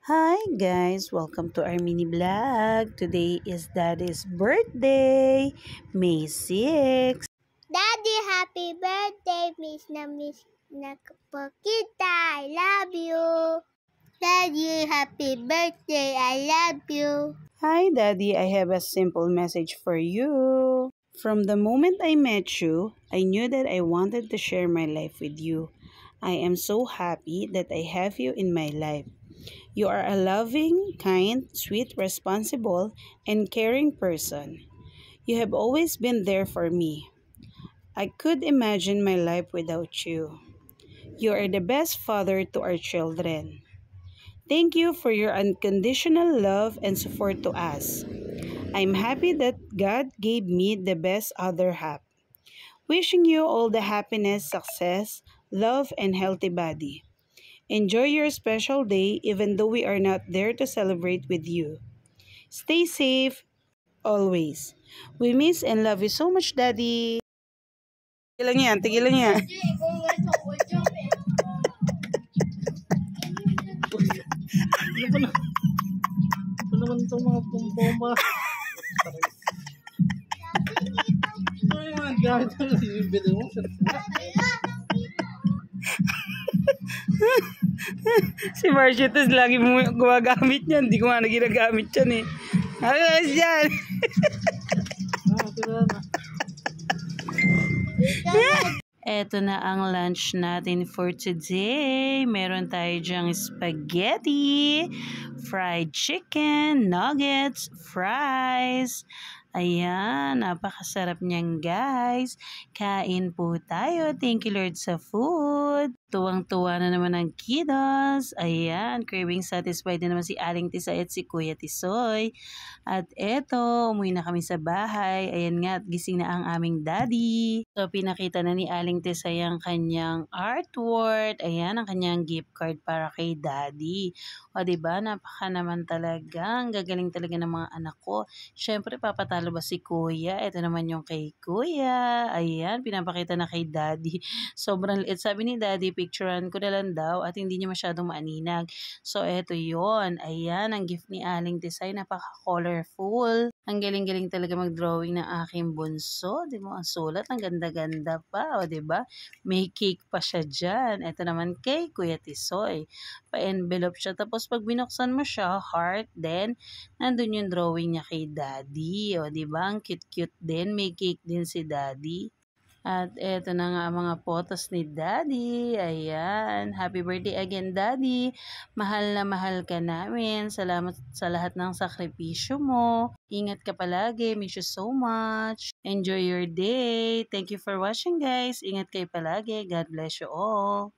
Hi guys, welcome to our mini vlog. Today is Daddy's birthday, May 6. Daddy, happy birthday, miss na po kita. I love you. Daddy, happy birthday. I love you. Hi Daddy, I have a simple message for you. From the moment I met you, I knew that I wanted to share my life with you. I am so happy that I have you in my life. You are a loving, kind, sweet, responsible, and caring person. You have always been there for me. I could imagine my life without you. You are the best father to our children. Thank you for your unconditional love and support to us. I'm happy that God gave me the best other half. Wishing you all the happiness, success, love, and healthy body. Enjoy your special day even though we are not there to celebrate with you. Stay safe always. We miss and love you so much, Daddy. Tigilan niya, tigilan niya. Ano ba na? Ano naman itong mga pumpomba? Ano yung mga gamit na bibili mo? Si Marciatus lagi mo gumagamit yan. Hindi ko nga na ginagamit yan eh. Ayos yan. Tira na. Eto na ang lunch natin for today. Meron tayo dyang spaghetti, fried chicken, nuggets, fries. Ayan, napakasarap niyan guys. Kain po tayo. Thank you Lord sa food. Tuwang-tuwa na naman ang kiddos. Ayan, craving satisfied na naman si Aling Tisay at si Kuya Tisoy. At eto, umuwi na kami sa bahay. Ayan nga, gising na ang aming daddy. So, pinakita na ni Aling Tisay ang kanyang artwork. Ayan, ang kanyang gift card para kay daddy. O, diba? Napaka naman talaga. Ang gagaling talaga ng mga anak ko. Siyempre, papatalo ba si Kuya? Ito naman yung kay Kuya. Ayan, pinapakita na kay daddy. Sobrang liit. Sabi ni daddy, picturean ko na lang daw at hindi niya masyadong maaninag. So, eto yon. Ayan, ang gift ni Aling Tisay. Napaka-colorful. Ang galing-galing talaga mag-drawing ng aking bunso. Di mo, ang sulat. Ang ganda-ganda pa. O, di ba? May cake pa siya dyan. Ito naman kay Kuya Tisoy. Pa-envelope siya. Tapos, pag binuksan mo siya, heart, then, nandun yung drawing niya kay daddy. O, di ba? Ang cute-cute din. May cake din si daddy. At eto na nga ang mga photos ni Daddy. Ayan. Happy birthday again, Daddy. Mahal na mahal ka namin. Salamat sa lahat ng sakripisyo mo. Ingat ka palagi. Miss you so much. Enjoy your day. Thank you for watching, guys. Ingat kayo palagi. God bless you all.